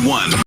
107.1.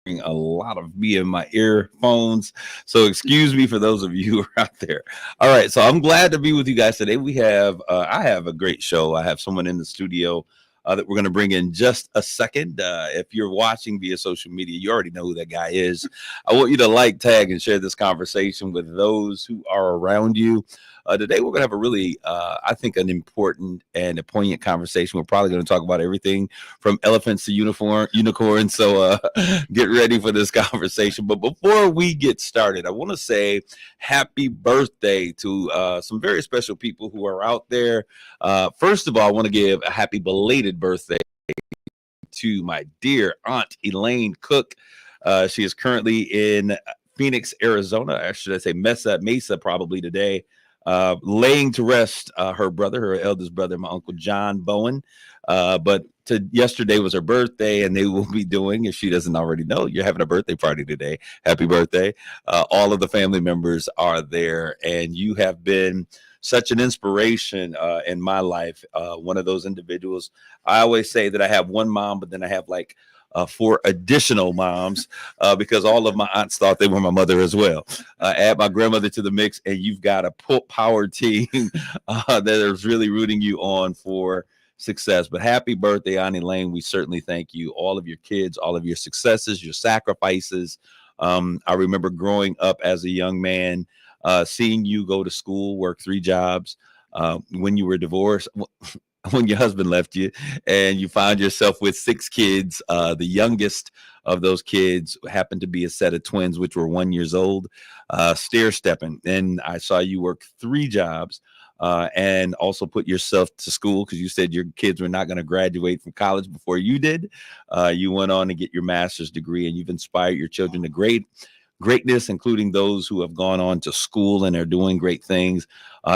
A lot of me in my earphones, so excuse me for those of you who are out there. All right, so I'm glad to be with you guys today. I have a great show. I have someone in the studio that we're going to bring in just a second. If you're watching via social media, you already know who that guy is. I want you to like, tag, and share this conversation with those who are around you. Today, we're going to have a really, I think, an important and a poignant conversation. We're probably going to talk about everything from elephants to unicorns. So get ready for this conversation. But before we get started, I want to say happy birthday to some very special people who are out there. First of all, I want to give a happy belated birthday to my dear Aunt Elaine Cook. She is currently in Phoenix, Arizona. Or should I say Mesa probably today. Laying to rest her eldest brother, my Uncle John Bowen. But yesterday was her birthday, and they will be doing, if she doesn't already know, you're having a birthday party today. Happy birthday. All of the family members are there, and you have been such an inspiration in my life. One of those individuals. I always say that I have one mom, but then I have like 4 additional moms because all of my aunts thought they were my mother as well. Add my grandmother to the mix, and you've got a power team that is really rooting you on for success. But happy birthday, Aunt Elaine. We certainly thank you. All of your kids, all of your successes, your sacrifices. I remember growing up as a young man, seeing you go to school, work 3 jobs. When you were divorced, when your husband left you, and you found yourself with 6 kids. The youngest of those kids happened to be a set of twins, which were 1 year old, stair stepping. And I saw you work 3 jobs and also put yourself to school because you said your kids were not going to graduate from college before you did. You went on to get your master's degree, and you've inspired your children to greatness, including those who have gone on to school and are doing great things,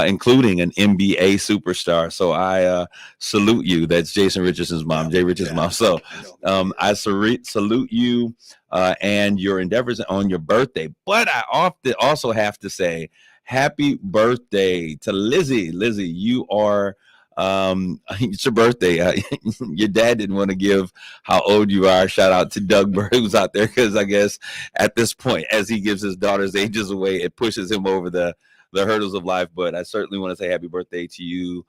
including an NBA superstar. So I salute you. That's Jason Richardson's mom, Jay Richardson's mom. So I salute you and your endeavors on your birthday. But I often also have to say happy birthday to Lizzie. Lizzie, you are it's your birthday. Your dad didn't want to give how old you are. Shout out to Doug Burr, who's out there, because I guess at this point, as he gives his daughter's ages away, it pushes him over the hurdles of life. But I certainly want to say happy birthday to you.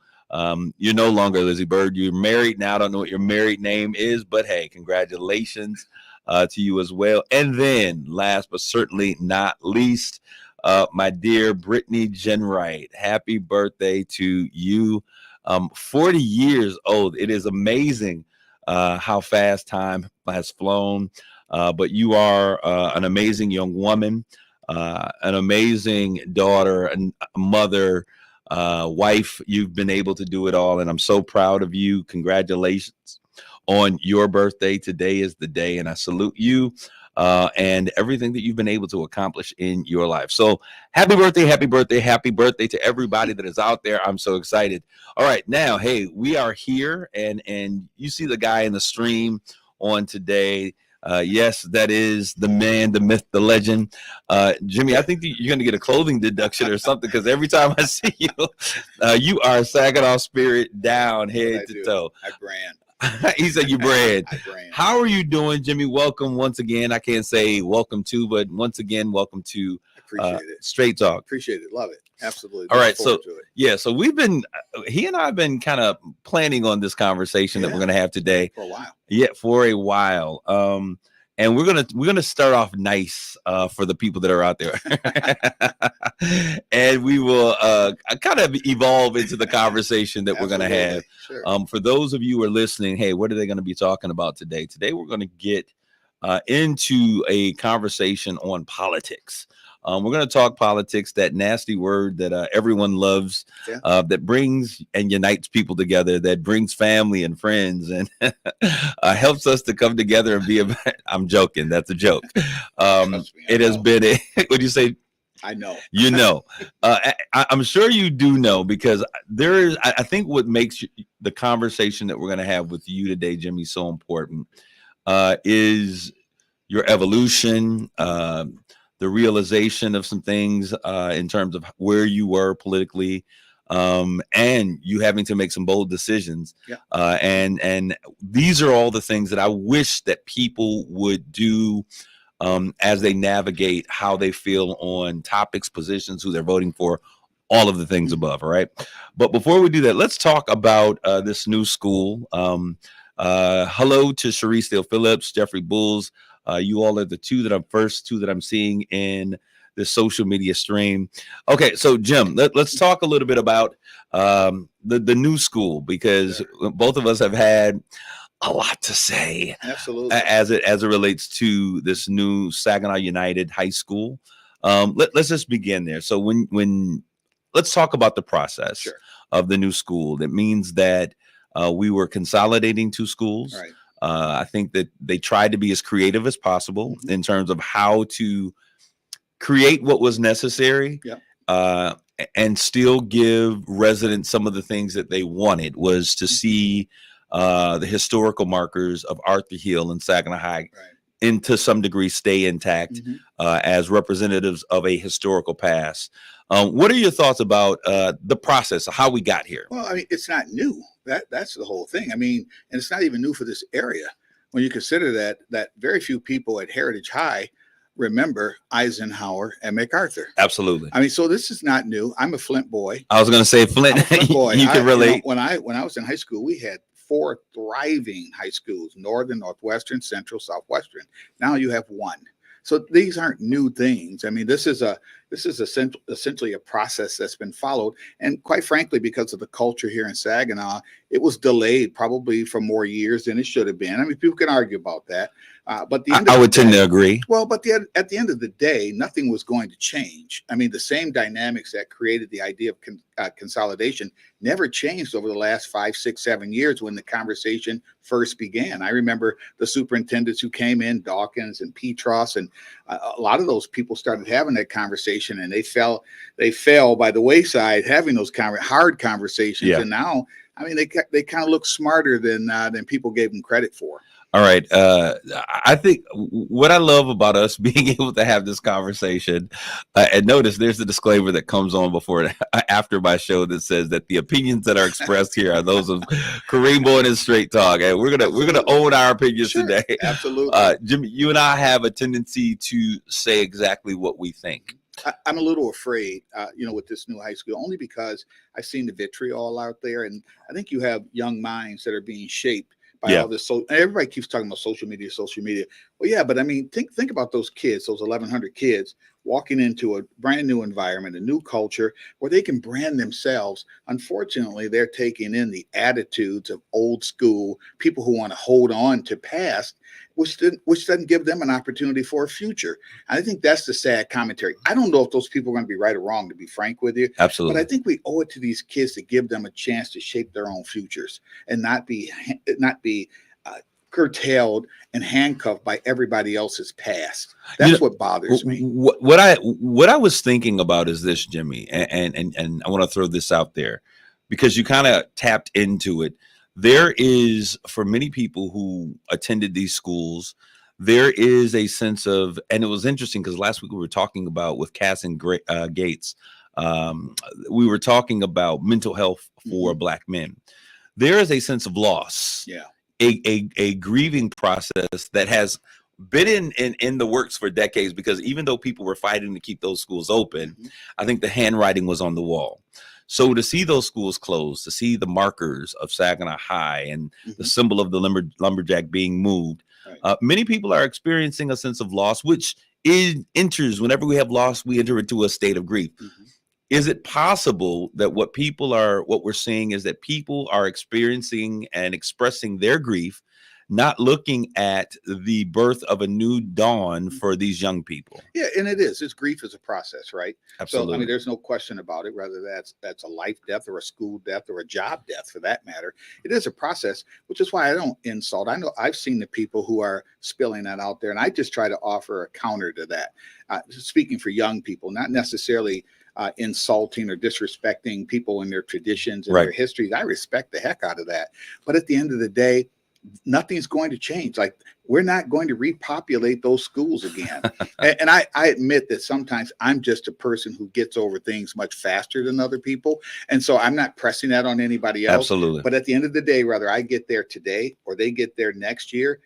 You're no longer Lizzie Bird. You're married now. I don't know what your married name is, but hey, congratulations to you as well. And then last but certainly not least, my dear Brittany Jenwright, happy birthday to you. 40 years old. It is amazing how fast time has flown. But you are an amazing young woman, an amazing daughter, and mother, wife. You've been able to do it all, and I'm so proud of you. Congratulations on your birthday. Today is the day, and I salute you. And everything that you've been able to accomplish in your life. So happy birthday, happy birthday, happy birthday to everybody that is out there. I'm so excited. All right, now, hey, we are here, and you see the guy in the stream on today. Yes, that is the man, the myth, the legend. Jimmy, I think you're going to get a clothing deduction or something, because every time I see you, you are Saginaw Spirit down head to toe. I brand. He said you brand. How are you doing, Jimmy? Welcome once again. I can't say welcome to, but once again, welcome to Straight Talk. Appreciate it. Love it. Absolutely. All right. So we've been, he and I have been kind of planning on this conversation that we're going to have today. For a while. Yeah, for a while. and we're gonna start off nice for the people that are out there, and we will kind of evolve into the conversation that we're gonna have. Sure. For those of you who are listening, hey, what are they gonna be talking about today? Today we're gonna get into a conversation on politics. We're going to talk politics, that nasty word that everyone loves, that brings and unites people together, that brings family and friends, and helps us to come together and be. I'm joking. That's a joke. It has been a. What do you say? I know. You know. I'm sure you do know, because there is. I think what makes the conversation that we're going to have with you today, Jimmy, so important is your evolution. The realization of some things in terms of where you were politically, and you having to make some bold decisions. And these are all the things that I wish that people would do as they navigate how they feel on topics, positions, who they're voting for, all of the things above. All right. But before we do that, let's talk about this new school. Hello to Sharice Steele Phillips, Jeffrey Bulls. You all are the first two that I'm seeing in the social media stream. Okay, so Jim, let's talk a little bit about the new school, because both of us have had a lot to say. Absolutely. As it relates to this new Saginaw United High School. Let's just begin there. So when let's talk about the process of the new school. That means that we were consolidating two schools. Right. I think that they tried to be as creative as possible in terms of how to create what was necessary, and still give residents some of the things that they wanted, was to see the historical markers of Arthur Hill and Saginaw High, and to some degree stay intact as representatives of a historical past. What are your thoughts about the process of how we got here? Well, I mean, it's not new. That's the whole thing. I mean, and it's not even new for this area. When you consider that very few people at Heritage High remember Eisenhower and MacArthur. Absolutely. I mean, so this is not new. I'm a Flint boy. I was going to say Flint. I'm a Flint boy. You can relate. You know, when I was in high school, we had 4 thriving high schools: Northern, Northwestern, Central, Southwestern. Now you have 1. So these aren't new things. I mean, this is essentially a process that's been followed. And quite frankly, because of the culture here in Saginaw, it was delayed probably for more years than it should have been. I mean, people can argue about that. But I would tend to agree. Well, but at the end of the day, nothing was going to change. I mean, the same dynamics that created the idea of consolidation never changed over the last 5, 6, 7 years when the conversation first began. I remember the superintendents who came in, Dawkins and Petros, and a lot of those people started having that conversation, and they fell by the wayside having those hard conversations. And now, I mean, they kind of look smarter than people gave them credit for. All right. I think what I love about us being able to have this conversation, and notice there's the disclaimer that comes on before and after my show that says that the opinions that are expressed here are those of Kareem Bowen and Straight Talk. And we're gonna own our opinions today. Absolutely. Jimmy, you and I have a tendency to say exactly what we think. I'm a little afraid, with this new high school, only because I've seen the vitriol out there, and I think you have young minds that are being shaped by all this. So everybody keeps talking about social media. Well, yeah, but I mean, think about those kids, those 1,100 kids walking into a brand new environment, a new culture where they can brand themselves. Unfortunately, they're taking in the attitudes of old school people who want to hold on to past, which doesn't give them an opportunity for a future. And I think that's the sad commentary. I don't know if those people are going to be right or wrong, to be frank with you. Absolutely. But I think we owe it to these kids to give them a chance to shape their own futures and not be curtailed and handcuffed by everybody else's past. That's what bothers me. What I was thinking about is this, Jimmy, and I want to throw this out there because you kind of tapped into it. There is, for many people who attended these schools, there is a sense of, and it was interesting because last week we were talking about with Cass and Gates, we were talking about mental health for Black men. There is a sense of loss. Yeah. A grieving process that has been in the works for decades, because even though people were fighting to keep those schools open, I think the handwriting was on the wall. So to see those schools closed, to see the markers of Saginaw High and the symbol of the lumberjack being moved, Many people are experiencing a sense of loss, which enters whenever we have loss, we enter into a state of grief. Mm-hmm. Is it possible that what we're seeing is that people are experiencing and expressing their grief, not looking at the birth of a new dawn for these young people? Yeah, and it is. It's grief is a process, right? Absolutely. So, I mean, there's no question about it, whether that's a life death or a school death or a job death for that matter. It is a process, which is why I don't insult. I know I've seen the people who are spilling that out there, and I just try to offer a counter to that. Speaking for young people, not necessarily insulting or disrespecting people and their traditions and their histories. I respect the heck out of that. But at the end of the day, nothing's going to change. Like, we're not going to repopulate those schools again. And I admit that sometimes I'm just a person who gets over things much faster than other people. And so I'm not pressing that on anybody else. Absolutely. But at the end of the day, whether I get there today or they get there next year,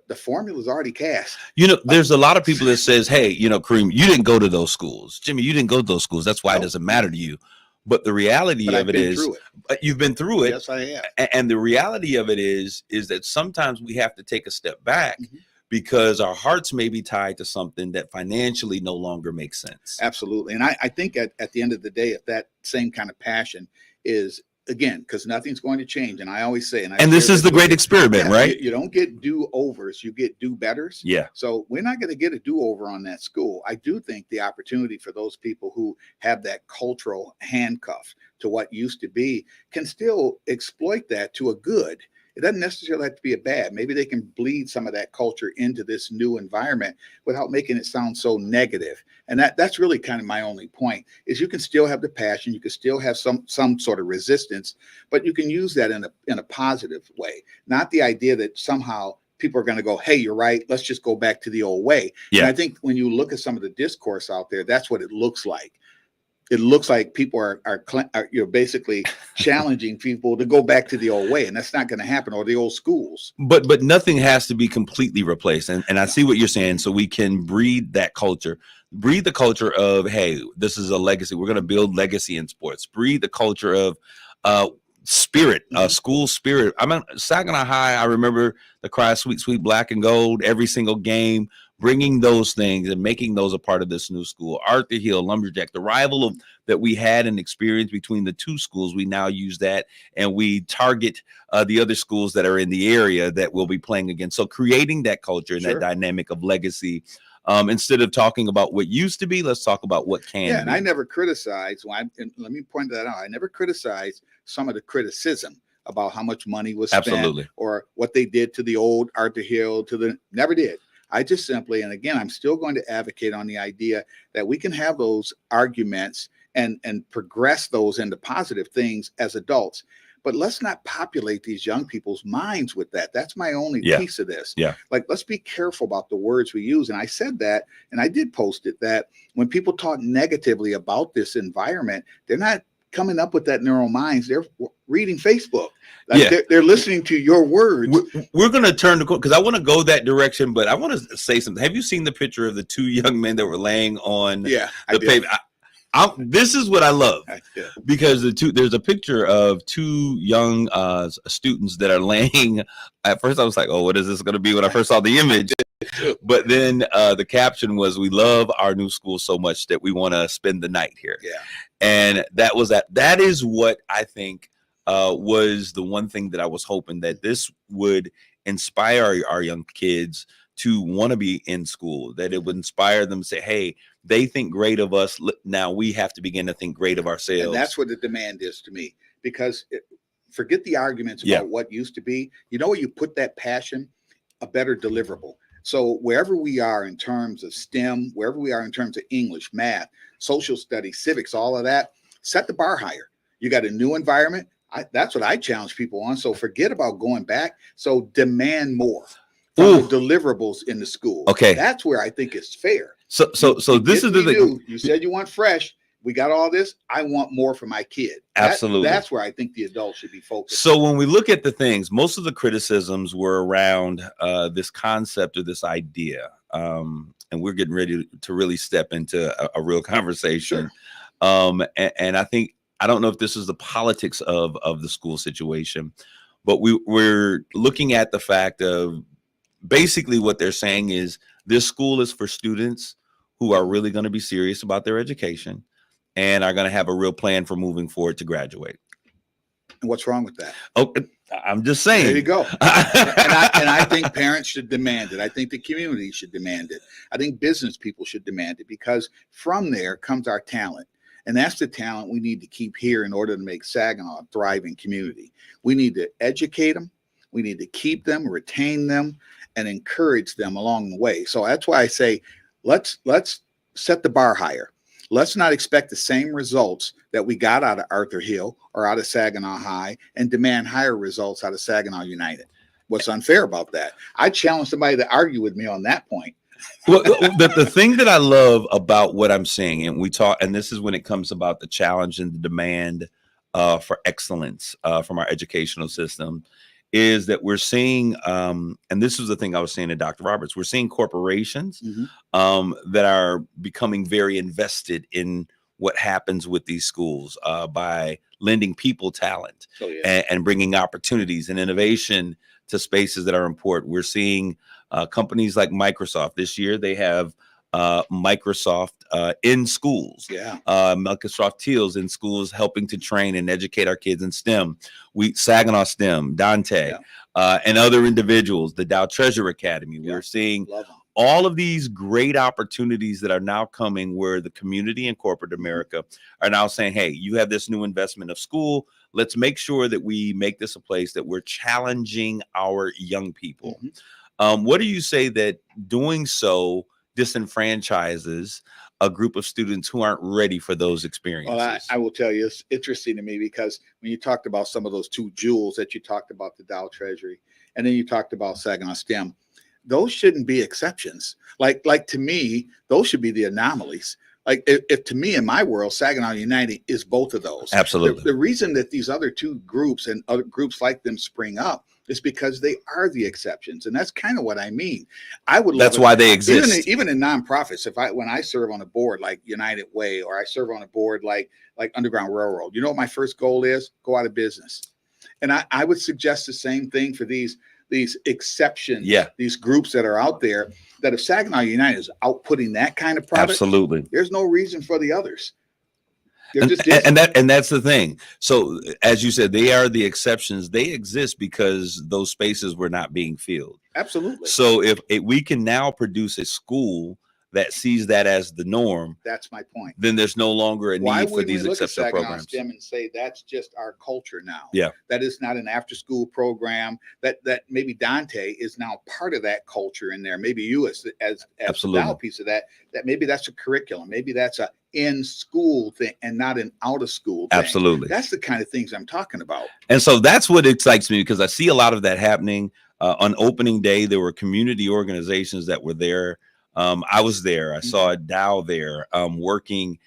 the formula is already cast. There's a lot of people that says, hey, Kareem, you didn't go to those schools. Jimmy, you didn't go to those schools. That's why it doesn't matter to you. But the reality of it is, you've been through it. Yes, I have. And the reality of it is that sometimes we have to take a step back because our hearts may be tied to something that financially no longer makes sense. Absolutely. And I think at the end of the day, if that same kind of passion is, again, because nothing's going to change. And I always say, and this is the great experiment, right? You don't get do-overs, you get do-betters. Yeah. So we're not going to get a do-over on that school. I do think the opportunity for those people who have that cultural handcuff to what used to be can still exploit that to a good. It doesn't necessarily have to be a bad. Maybe they can bleed some of that culture into this new environment without making it sound so negative. And that's really kind of my only point, is you can still have the passion, you can still have some sort of resistance, but you can use that in a positive way. Not the idea that somehow people are going to go, hey, you're right, let's just go back to the old way. Yeah. And I think when you look at some of the discourse out there, that's what it looks like. It looks like people are basically challenging people to go back to the old way, and that's not going to happen, or the old schools. But nothing has to be completely replaced, and I see what you're saying. So we can breed that culture, breed the culture of, hey, this is a legacy. We're going to build legacy in sports. Breed the culture of spirit, school spirit. I'm at Saginaw High. I remember the cry, "Sweet, sweet black and gold," every single game. Bringing those things and making those a part of this new school. Arthur Hill, Lumberjack, the rival that we had an experience between the two schools, we now use that and we target the other schools that are in the area that we'll be playing against. So creating that culture and that dynamic of legacy, instead of talking about what used to be, let's talk about what can be. And I never criticize, and let me point that out, I never criticize some of the criticism about how much money was spent or what they did to the old Arthur Hill, never did. I just simply, and again, I'm still going to advocate on the idea that we can have those arguments and progress those into positive things as adults. But let's not populate these young people's minds with that. That's my only piece of this. Yeah. Like, let's be careful about the words we use. And I said that, and I did post it, that when people talk negatively about this environment, they're not coming up with that in their own minds. They're reading Facebook. Like they're listening to your words. We're going to turn the corner because I want to go that direction, but I want to say something. Have you seen the picture of the two young men that were laying on the pavement? This is what I love, because there's a picture of two young students that are laying. At first I was like, oh, what is this going to be when I first saw the image? But then the caption was, we love our new school so much that we want to spend the night here. Yeah. And that is what I think was the one thing that I was hoping, that this would inspire our young kids to want to be in school, that it would inspire them to say, hey, they think great of us. Now we have to begin to think great of ourselves. And that's what the demand is to me, because forget the arguments about what used to be. You know where you put that passion? A better deliverable. So wherever we are in terms of STEM, wherever we are in terms of English, math, social studies, civics, all of that, set the bar higher. You got a new environment. That's what I challenge people on. So forget about going back. So demand more from the deliverables in the school. Okay. That's where I think it's fair. So this is the thing. You said you want fresh. We got all this. I want more for my kid. Absolutely. That's where I think the adults should be focused. So when we look at the things, most of the criticisms were around this concept or this idea. And we're getting ready to really step into a real conversation. Sure. And I think, I don't know if this is the politics of the school situation, but we're looking at the fact of basically what they're saying is this school is for students who are really going to be serious about their education and are going to have a real plan for moving forward to graduate. And what's wrong with that? Oh, I'm just saying. There you go. and I think parents should demand it. I think the community should demand it. I think business people should demand it, because from there comes our talent. And that's the talent we need to keep here in order to make Saginaw a thriving community. We need to educate them. We need to keep them, retain them, and encourage them along the way. So that's why I say, let's set the bar higher. Let's not expect the same results that we got out of Arthur Hill or out of Saginaw High and demand higher results out of Saginaw United. What's unfair about that? I challenge somebody to argue with me on that point. Well, the thing that I love about what I'm seeing, and we talk, and this is when it comes about the challenge and the demand for excellence from our educational system, is that we're seeing, and this was the thing I was saying to Dr. Roberts, we're seeing corporations that are becoming very invested in what happens with these schools by lending people talent and bringing opportunities and innovation to spaces that are important. We're seeing companies like Microsoft. This year, they have Microsoft in schools. Microsoft Teals in schools, helping to train and educate our kids in STEM. Saginaw STEM, Dante, and other individuals, the Dow Treasure Academy. We're seeing all of these great opportunities that are now coming, where the community and corporate America are now saying, hey, you have this new investment of school. Let's make sure that we make this a place that we're challenging our young people. What do you say that doing so disenfranchises a group of students who aren't ready for those experiences? Well, I will tell you, it's interesting to me, because when you talked about some of those two jewels that you talked about, the Dow Treasury, and then you talked about Saginaw STEM, those shouldn't be exceptions. Like to me, those should be the anomalies. Like if to me, in my world, Saginaw United is both of those. Absolutely. The reason that these other two groups and other groups like them spring up is because they are the exceptions. And that's kind of what I mean. I would love That's why they exist. Even in nonprofits, when I serve on a board like United Way, or I serve on a board like Underground Railroad, you know what my first goal is? Go out of business. And I would suggest the same thing for these exceptions, these groups that are out there, that if Saginaw United is outputting that kind of product, absolutely, there's no reason for the others. And that's the thing. So as you said, they are the exceptions. They exist because those spaces were not being filled. Absolutely. So if we can now produce a school that sees that as the norm, that's my point. Then there's no longer a need for these exceptional programs. STEM and say that's just our culture now. Yeah, that is not an after-school program. That maybe Dante is now part of that culture in there. Maybe you as absolutely a piece of that. That maybe that's a curriculum. Maybe that's a in-school thing and not an out-of-school thing. Absolutely, that's the kind of things I'm talking about. And so that's what excites me, because I see a lot of that happening. On opening day, there were community organizations that were there. I was there. I saw Dow there working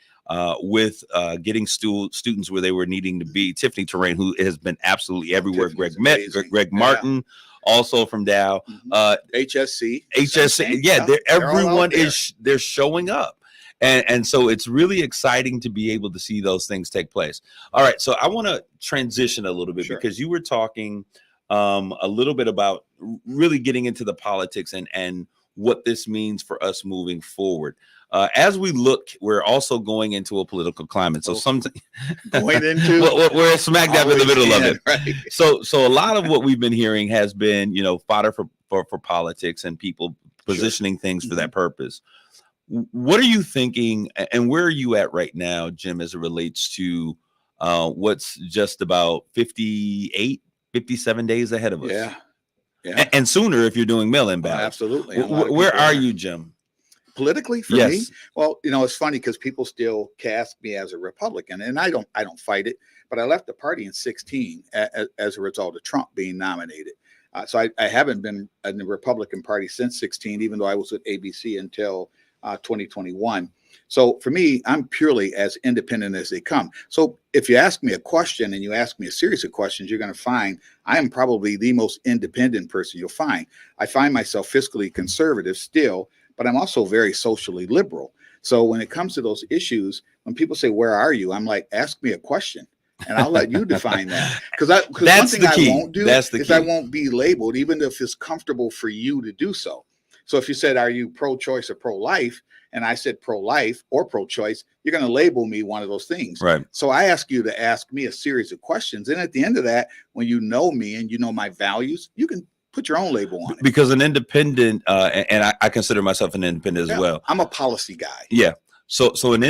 with getting students where they were needing to be. Tiffany Terrain, who has been absolutely everywhere. Greg Martin, also from Dow. HSC. Yeah, everyone they're showing up. And so it's really exciting to be able to see those things take place. All right, so I want to transition a little bit, because you were talking a little bit about really getting into the politics and what this means for us moving forward. As we look, we're also going into a political climate. So something going into we're smack dab in the middle of it. Right? So a lot of what we've been hearing has been, fodder for politics and people positioning things for that purpose. What are you thinking, and where are you at right now, Jim, as it relates to what's just about 57 days ahead of us? Yeah. And sooner if you're doing mail-in ballots. Absolutely. Where are you, Jim? Politically, for me? Well, it's funny because people still cast me as a Republican, and I don't fight it, but I left the party in 2016 as a result of Trump being nominated. So I haven't been in the Republican Party since 2016, even though I was with ABC until 2021. So for me, I'm purely as independent as they come. So if you ask me a question and you ask me a series of questions, you're going to find I am probably the most independent person you'll find. I find myself fiscally conservative still, but I'm also very socially liberal. So when it comes to those issues, when people say, where are you? I'm like, ask me a question. And I'll let you define that. Because one thing I won't do is I won't be labeled, even if it's comfortable for you to do so. So if you said, are you pro-choice or pro-life? And I said pro-life or pro-choice, you're going to label me one of those things. Right. So I ask you to ask me a series of questions. And at the end of that, when you know me and you know my values, you can put your own label on it. Because an independent, and I consider myself an independent as well. I'm a policy guy. Yeah. So an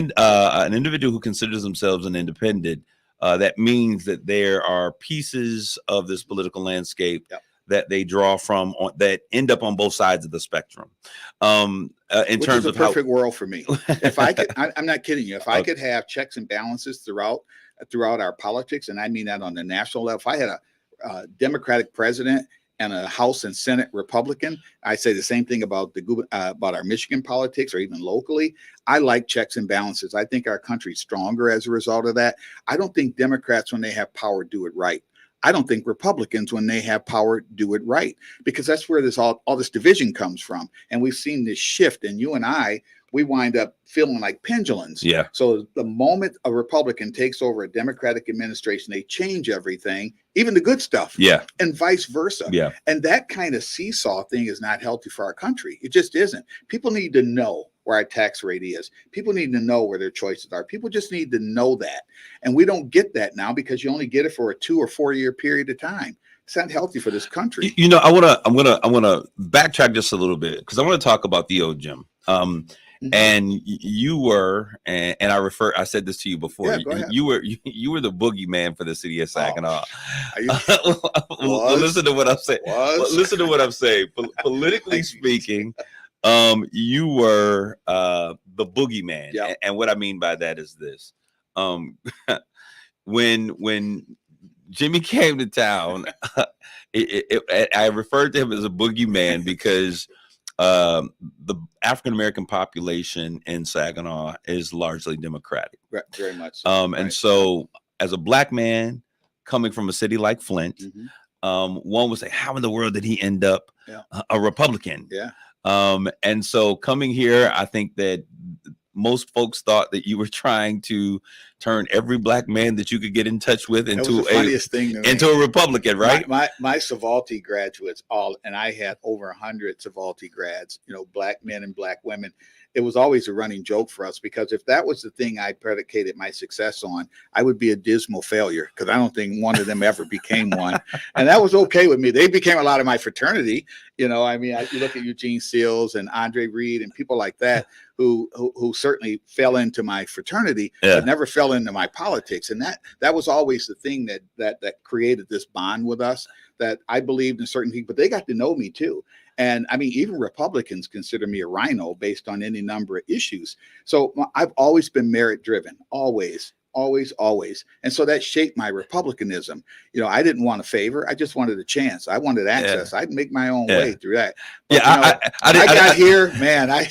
individual who considers themselves an independent, that means that there are pieces of this political landscape that they draw from that end up on both sides of the spectrum. Which terms is a perfect world for me. If I could, I'm not kidding you. If I could have checks and balances throughout our politics, and I mean that on the national level, if I had a Democratic president and a House and Senate Republican, I say the same thing about about our Michigan politics or even locally. I like checks and balances. I think our country's stronger as a result of that. I don't think Democrats, when they have power, do it right. I don't think Republicans, when they have power, do it right, because that's where all this division comes from. And we've seen this shift, and you and I, we wind up feeling like pendulums. Yeah. So the moment a Republican takes over a Democratic administration, they change everything, even the good stuff. Yeah. And vice versa. Yeah. And that kind of seesaw thing is not healthy for our country. It just isn't. People need to know where our tax rate is. People need to know where their choices are. People just need to know that. And we don't get that now because you only get it for a 2 or 4 year period of time. It's not healthy for this country. You know, I want to backtrack just a little bit, because I want to talk about the old Jim. And you were, and I said this to you before. Yeah, go ahead. You were the boogeyman for the city of Saginaw. Well, listen to what I'm saying. Listen to what I'm saying. Politically speaking, you were the boogeyman. Yeah. And what I mean by that is this: when Jimmy came to town, I referred to him as a boogeyman because the African American population in Saginaw is largely Democratic. Right, very much so. And so, as a Black man coming from a city like Flint, one would say, how in the world did he end up a Republican? Yeah. And so coming here, I think that most folks thought that you were trying to turn every Black man that you could get in touch with into a Republican, right? My Savalti graduates and I had over 100 Savalti grads, Black men and Black women. It was always a running joke for us, because if that was the thing I predicated my success on, I would be a dismal failure, because I don't think one of them ever became one. And that was okay with me. They became a lot of my fraternity. You look at Eugene Seals and Andre Reed and people like that who certainly fell into my fraternity, but never fell into my politics. And that was always the thing that created this bond with us, that I believed in certain people, but they got to know me too. And I mean, even Republicans consider me a rhino based on any number of issues. So I've always been merit driven, always. And so that shaped my Republicanism. I didn't want a favor. I just wanted a chance. I wanted access. I'd make my own way through that. But, I got here, man. I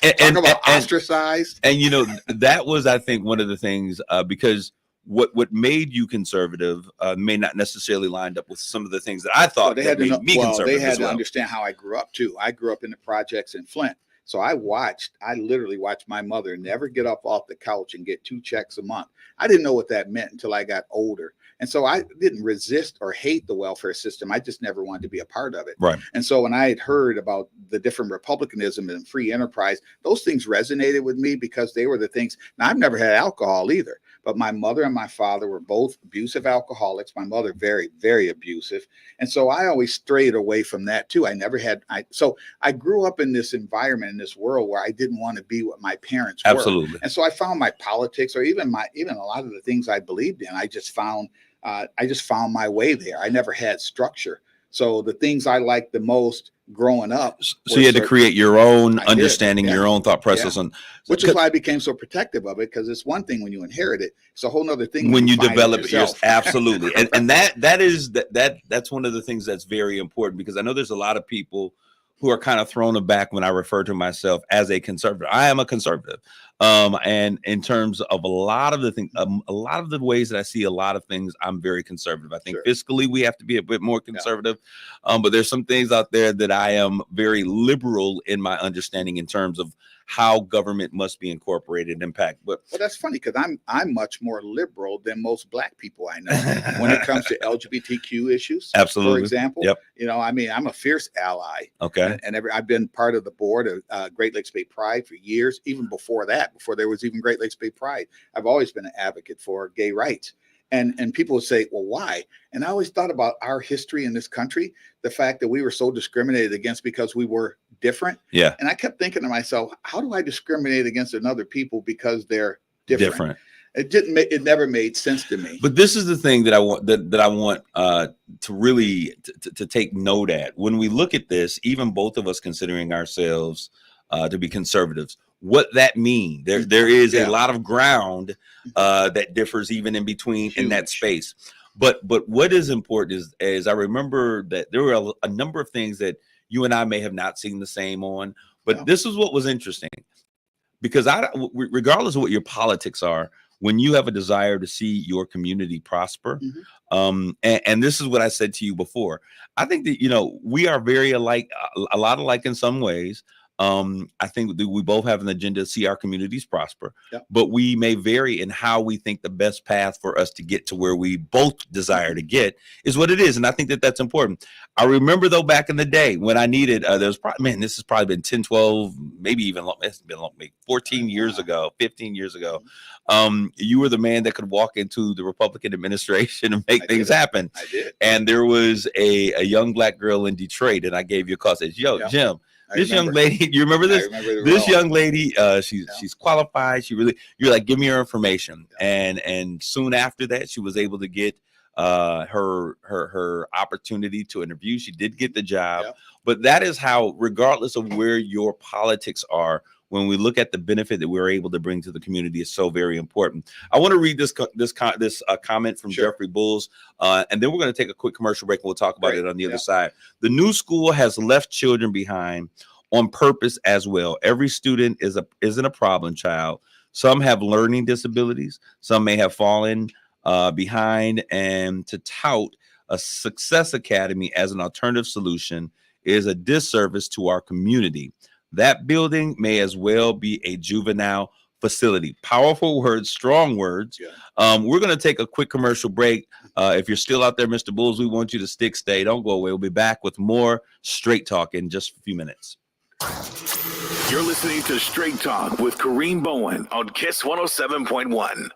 talk about ostracized. And, that was, I think, one of the things, because what made you conservative may not necessarily lined up with some of the things that I thought made me conservative. They had to understand how I grew up too. I grew up in the projects in Flint. So I literally watched my mother never get up off the couch and get 2 checks a month. I didn't know what that meant until I got older. And so I didn't resist or hate the welfare system. I just never wanted to be a part of it. Right. And so when I had heard about the different republicanism and free enterprise, those things resonated with me, because they were the things. Now, I've never had alcohol either, but my mother and my father were both abusive alcoholics. My mother, very, very abusive. And so I always strayed away from that too. So I grew up in this environment, in this world, where I didn't want to be what my parents were. Absolutely. And so I found my politics, or even a lot of the things I believed in, I just found my way there. I never had structure. So the things I liked the most growing up. So you had to create your own understanding, your own thought process, which is why I became so protective of it, because it's one thing when you inherit it; it's a whole nother thing when you develop it yourself. Absolutely, and that's one of the things that's very important, because I know there's a lot of people who are kind of thrown aback when I refer to myself as a conservative. I am a conservative. And in terms of a lot of the things, a lot of the ways that I see a lot of things, I'm very conservative. I think fiscally we have to be a bit more conservative. But there's some things out there that I am very liberal in my understanding in terms of how government must be incorporated and impact. But well, that's funny because I'm much more liberal than most Black people I know when it comes to LGBTQ issues. Absolutely. For example, I mean, I'm a fierce ally. Okay. And I've been part of the board of Great Lakes Bay Pride for years. Even before that, before there was even Great Lakes Bay Pride, I've always been an advocate for gay rights. And people would say, well, why? And I always thought about our history in this country, the fact that we were so discriminated against because we were different. Yeah. And I kept thinking to myself, how do I discriminate against another people because they're different? It never made sense to me. But this is the thing that I want to really to take note at. When we look at this, even both of us considering ourselves to be conservatives, what that means, there is a lot of ground that differs even in between in that space. But what is important is I remember that there were a number of things that you and I may have not seen the same on, but this is what was interesting, because regardless of what your politics are, when you have a desire to see your community prosper, and this is what I said to you before, I think that, we are very alike, a lot alike in some ways. I think that we both have an agenda to see our communities prosper, but we may vary in how we think the best path for us to get to where we both desire to get is what it is. And I think that that's important. I remember though, back in the day when I needed, this has probably been 10, 12, maybe even long, it's been long, maybe 14 years ago, 15 years ago. You were the man that could walk into the Republican administration and make things happen. I did. And there was a young Black girl in Detroit, and I gave you a call, said, yo, Jim, this young lady, you remember this? This young lady, she's qualified. You're like, give me her information. And soon after that, she was able to get her opportunity to interview. She did get the job. But that is how, regardless of where your politics are, when we look at the benefit that we're able to bring to the community, is so very important. I want to read this comment from Jeffrey Bulls, and then we're going to take a quick commercial break, and we'll talk about it on the other side. The new school has left children behind on purpose as well. Every student isn't a problem child. Some have learning disabilities. Some may have fallen behind, and to tout a success academy as an alternative solution is a disservice to our community. That building may as well be a juvenile facility. Powerful words, strong words. We're going to take a quick commercial break. If you're still out there, Mr. Bulls, we want you to stay. Don't go away. We'll be back with more Straight Talk in just a few minutes. You're listening to Straight Talk with Kareem Bowen on KISS 107.1.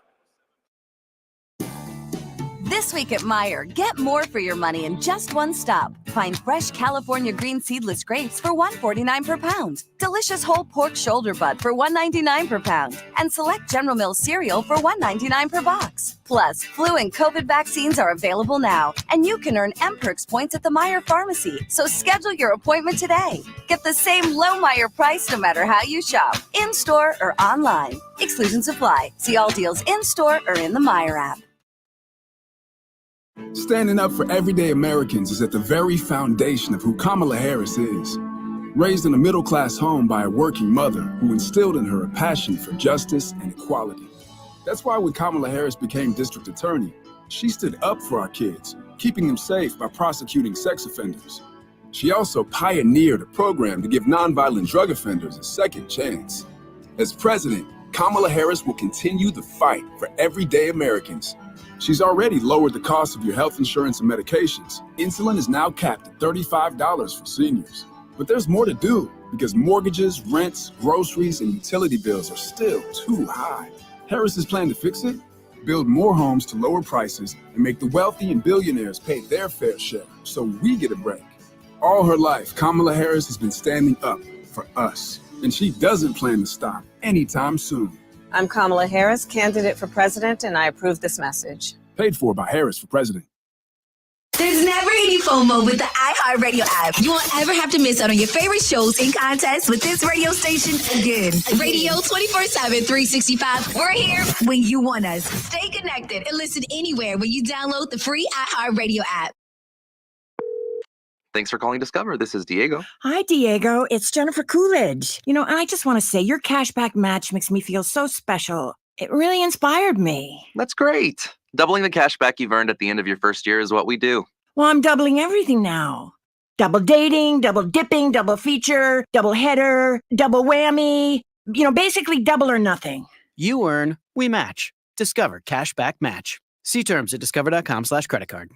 This week at Meijer, get more for your money in just one stop. Find fresh California green seedless grapes for $1.49 per pound. Delicious whole pork shoulder butt for $1.99 per pound. And select General Mills cereal for $1.99 per box. Plus, flu and COVID vaccines are available now. And you can earn MPerks points at the Meijer Pharmacy. So schedule your appointment today. Get the same low Meijer price no matter how you shop, in-store or online. Exclusions apply. See all deals in-store or in the Meijer app. Standing up for everyday Americans is at the very foundation of who Kamala Harris is. Raised in a middle-class home by a working mother who instilled in her a passion for justice and equality. That's why when Kamala Harris became district attorney, she stood up for our kids, keeping them safe by prosecuting sex offenders. She also pioneered a program to give nonviolent drug offenders a second chance. As president, Kamala Harris will continue the fight for everyday Americans. She's already lowered the cost of your health insurance and medications. Insulin is now capped at $35 for seniors. But there's more to do because mortgages, rents, groceries, and utility bills are still too high. Harris's plan to fix it? Build more homes to lower prices and make the wealthy and billionaires pay their fair share so we get a break. All her life, Kamala Harris has been standing up for us, and she doesn't plan to stop anytime soon. I'm Kamala Harris, candidate for president, and I approve this message. Paid for by Harris for president. There's never any FOMO with the iHeartRadio app. You won't ever have to miss out on your favorite shows and contests with this radio station again. Radio 24/7, 365. We're here when you want us. Stay connected and listen anywhere when you download the free iHeartRadio app. Thanks for calling Discover. This is Diego. Hi, Diego. It's Jennifer Coolidge. I just want to say your cashback match makes me feel so special. It really inspired me. That's great. Doubling the cashback you've earned at the end of your first year is what we do. Well, I'm doubling everything now. Double dating, double dipping, double feature, double header, double whammy. Basically double or nothing. You earn, we match. Discover Cashback Match. See terms at discover.com/creditcard.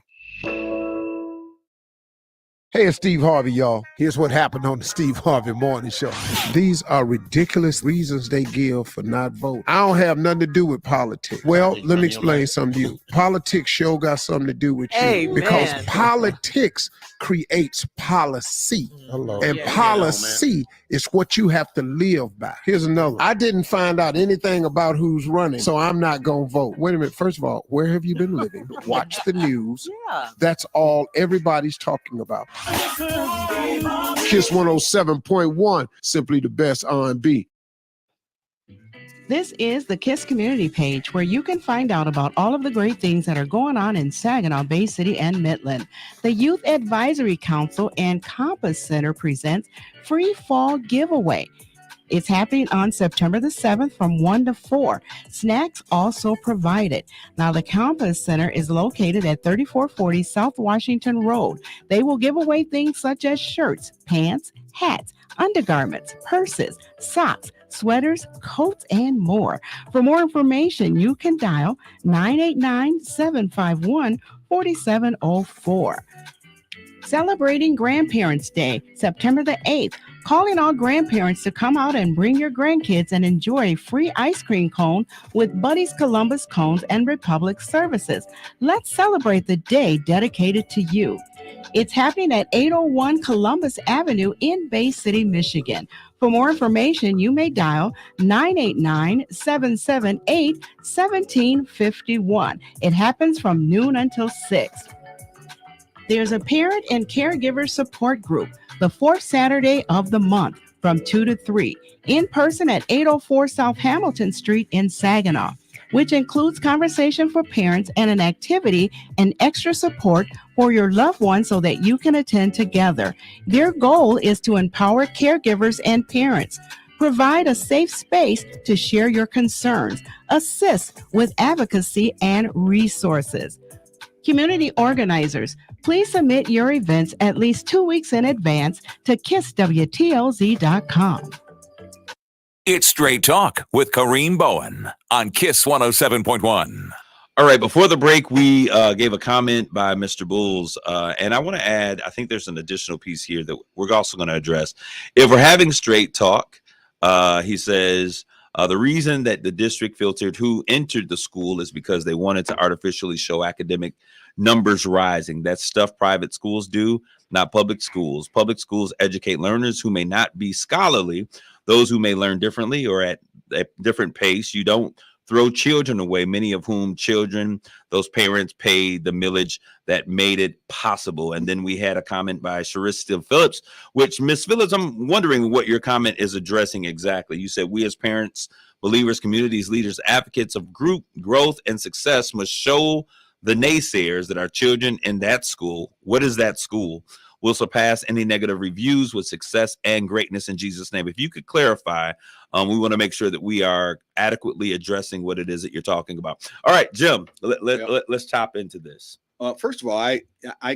Hey, it's Steve Harvey, y'all. Here's what happened on the Steve Harvey Morning Show. These are ridiculous reasons they give for not voting. I don't have nothing to do with politics. Well, let me explain something to you. Politics sure got something to do with you. Because politics creates policy. And policy is what you have to live by. Here's another one. I didn't find out anything about who's running, so I'm not going to vote. Wait a minute. First of all, where have you been living? Watch the news. That's all everybody's talking about. Kiss 107.1, simply the best R&B. This is the KISS community page where you can find out about all of the great things that are going on in Saginaw, Bay City, and Midland. The Youth Advisory Council and Compass Center presents Free Fall Giveaway. It's happening on September the 7th from 1 to 4. Snacks also provided. Now, the Compass Center is located at 3440 South Washington Road. They will give away things such as shirts, pants, hats, undergarments, purses, socks, sweaters, coats, and more. For more information, you can dial 989-751-4704. Celebrating Grandparents' Day, September the 8th. Calling all grandparents to come out and bring your grandkids and enjoy a free ice cream cone with Buddy's Columbus Cones and Republic Services. Let's celebrate the day dedicated to you. It's happening at 801 Columbus Avenue in Bay City, Michigan. For more information, you may dial 989-778-1751. It happens from noon until 6. There's a parent and caregiver support group the fourth Saturday of the month from 2 to 3, in person at 804 South Hamilton Street in Saginaw, which includes conversation for parents and an activity and extra support for your loved one so that you can attend together. Their goal is to empower caregivers and parents, provide a safe space to share your concerns, assist with advocacy and resources. Community organizers, please submit your events at least 2 weeks in advance to kisswtlz.com. It's Straight Talk with Kareem Bowen on Kiss 107.1. All right, before the break, we gave a comment by Mr. Bulls, and I want to add, I think there's an additional piece here that we're also going to address. If we're having straight talk, he says, the reason that the district filtered who entered the school is because they wanted to artificially show academic numbers rising. That's stuff private schools do, not public schools. Public schools educate learners who may not be scholarly, those who may learn differently or at a different pace. You don't throw children away, many of whom those parents paid the millage that made it possible. And then we had a comment by Sharista Phillips, which, Ms. Phillips, I'm wondering what your comment is addressing exactly. You said, we as parents, believers, communities, leaders, advocates of group growth and success must show the naysayers that our children in that school, what is that school, will surpass any negative reviews with success and greatness in Jesus' name. If you could clarify, we want to make sure that we are adequately addressing what it is that you're talking about. All right, Jim, let's chop into this. First of all, I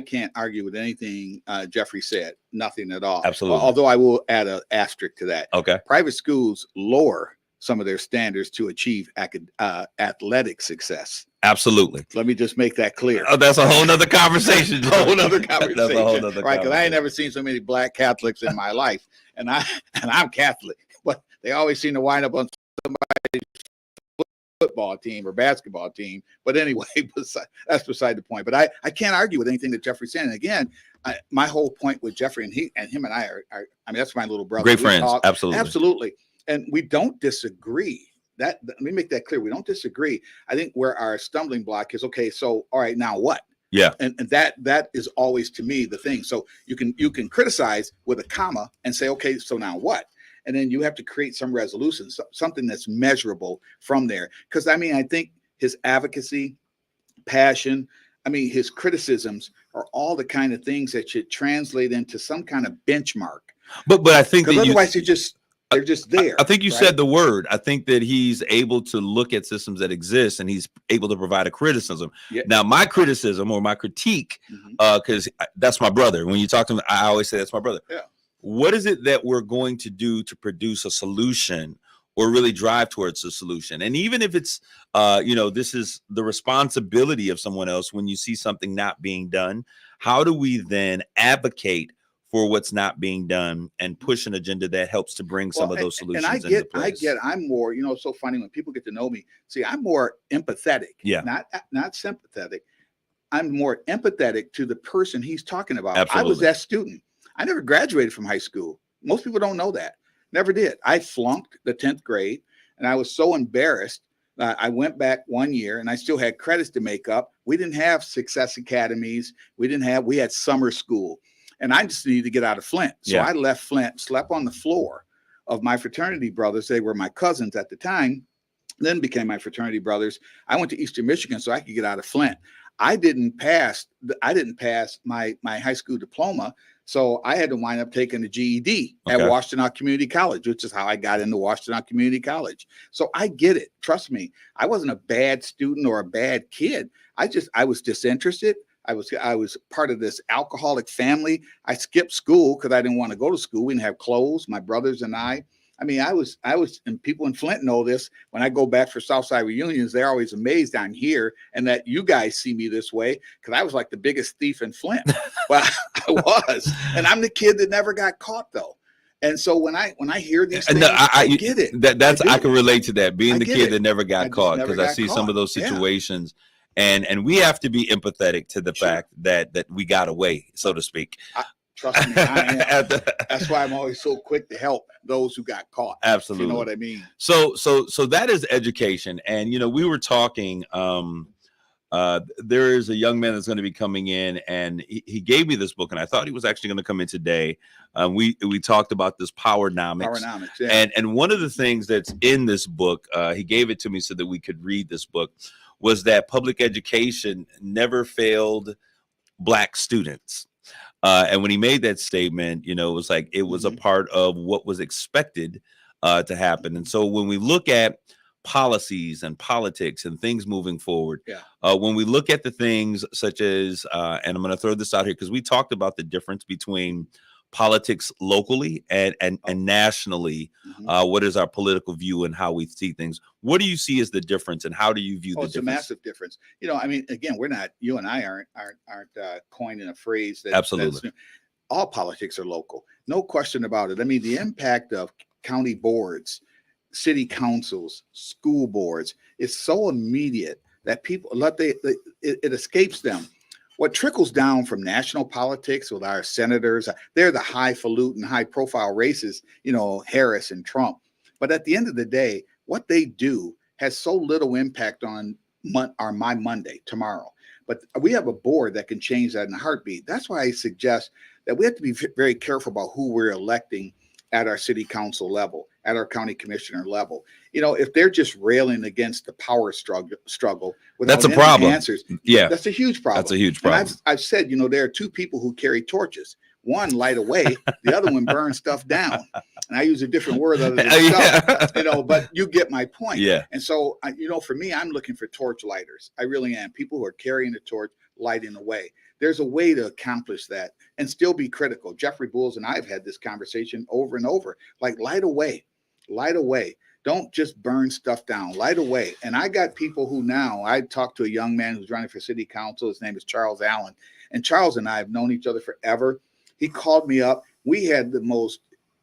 can't argue with anything Jeffrey said. Nothing at all. Absolutely. Although I will add an asterisk to that. Okay. Private schools lower some of their standards to achieve athletic success. Absolutely. Let me just make that clear. Oh, that's a whole nother conversation. That's a whole nother conversation. Right, because I ain't never seen so many black Catholics in my life, and I'm Catholic, but they always seem to wind up on somebody's football team or basketball team. But anyway, that's beside the point. But I can't argue with anything that Jeffrey's saying. And again, my whole point with Jeffrey and him and I are I mean, that's my little brother. Great friends. Absolutely. And we don't disagree. Let me make that clear. We don't disagree. I think where our stumbling block is, okay, so all right, now what? Yeah. And that is always, to me, the thing. So you can criticize with a comma and say, okay, so now what? And then you have to create some resolution, something that's measurable from there. Because I mean, I think his advocacy, passion, I mean, his criticisms are all the kind of things that should translate into some kind of benchmark. But I think that otherwise they're just there. I think you right? said the word. I think that he's able to look at systems that exist and he's able to provide a criticism. Yeah. Now, my criticism or my critique, because that's my brother. When you talk to him, I always say that's my brother. Yeah. What is it that we're going to do to produce a solution or really drive towards a solution? And even if it's, this is the responsibility of someone else when you see something not being done, how do we then advocate for what's not being done and push an agenda that helps to bring some of those solutions into place? I'm more, it's so funny when people get to know me. See, I'm more empathetic, not sympathetic. I'm more empathetic to the person he's talking about. Absolutely. I was that student. I never graduated from high school. Most people don't know that. Never did. I flunked the 10th grade and I was so embarrassed. I went back 1 year and I still had credits to make up. We didn't have success academies. We had summer school. And I just needed to get out of Flint. So I left Flint, slept on the floor of my fraternity brothers. They were my cousins at the time, then became my fraternity brothers. I went to Eastern Michigan so I could get out of Flint. I didn't pass my high school diploma. So I had to wind up taking the GED at Washtenaw Community College, which is how I got into Washtenaw Community College. So I get it. Trust me. I wasn't a bad student or a bad kid. I was disinterested. I was part of this alcoholic family. I skipped school because I didn't want to go to school. We didn't have clothes, my brothers and I. I mean, I was, and people in Flint know this. When I go back for Southside reunions, they're always amazed I'm here and that you guys see me this way because I was like the biggest thief in Flint. Well, I was, and I'm the kid that never got caught though. And so when I hear these things, I get it. I can relate to that. Being the kid that never got caught, because I see some of those situations. And we have to be empathetic to the fact that we got away, so to speak. Trust me, I am. That's why I'm always so quick to help those who got caught. Absolutely. You know what I mean? So that is education. And, we were talking, there is a young man that's going to be coming in and he gave me this book and I thought he was actually going to come in today. We talked about this Powernomics. Yeah. And one of the things that's in this book, he gave it to me so that we could read this book, was that public education never failed Black students. And when he made that statement, it was like it was a part of what was expected to happen. And so when we look at policies and politics and things moving forward, when we look at the things such as, and I'm going to throw this out here because we talked about the difference between politics locally and nationally. What is our political view and how we see things? What do you see as the difference and how do you view the difference? It's a massive difference. I mean, again, you and I aren't coining a phrase that absolutely all politics are local. No question about it. I mean, the impact of county boards, city councils, school boards is so immediate that people it escapes them. What trickles down from national politics with our senators, they're the highfalutin, high-profile races, Harris and Trump. But at the end of the day, what they do has so little impact on my Monday, tomorrow. But we have a board that can change that in a heartbeat. That's why I suggest that we have to be very careful about who we're electing at our city council level, at our county commissioner level. If they're just railing against the power struggle without that's a problem. Answers, yeah, that's a huge problem. That's a huge problem. And I've said, there are two people who carry torches. One light away, the other one burns stuff down. And I use a different word other than stuff, but you get my point. Yeah. And so, for me, I'm looking for torch lighters. I really am. People who are carrying the torch, lighting the way. There's a way to accomplish that and still be critical. Jeffrey Bulls and I have had this conversation over and over, like light away. Don't just burn stuff down, light away. And I got people who now, I talked to a young man who's running for city council. His name is Charles Allen. And Charles and I have known each other forever. He called me up. We had the most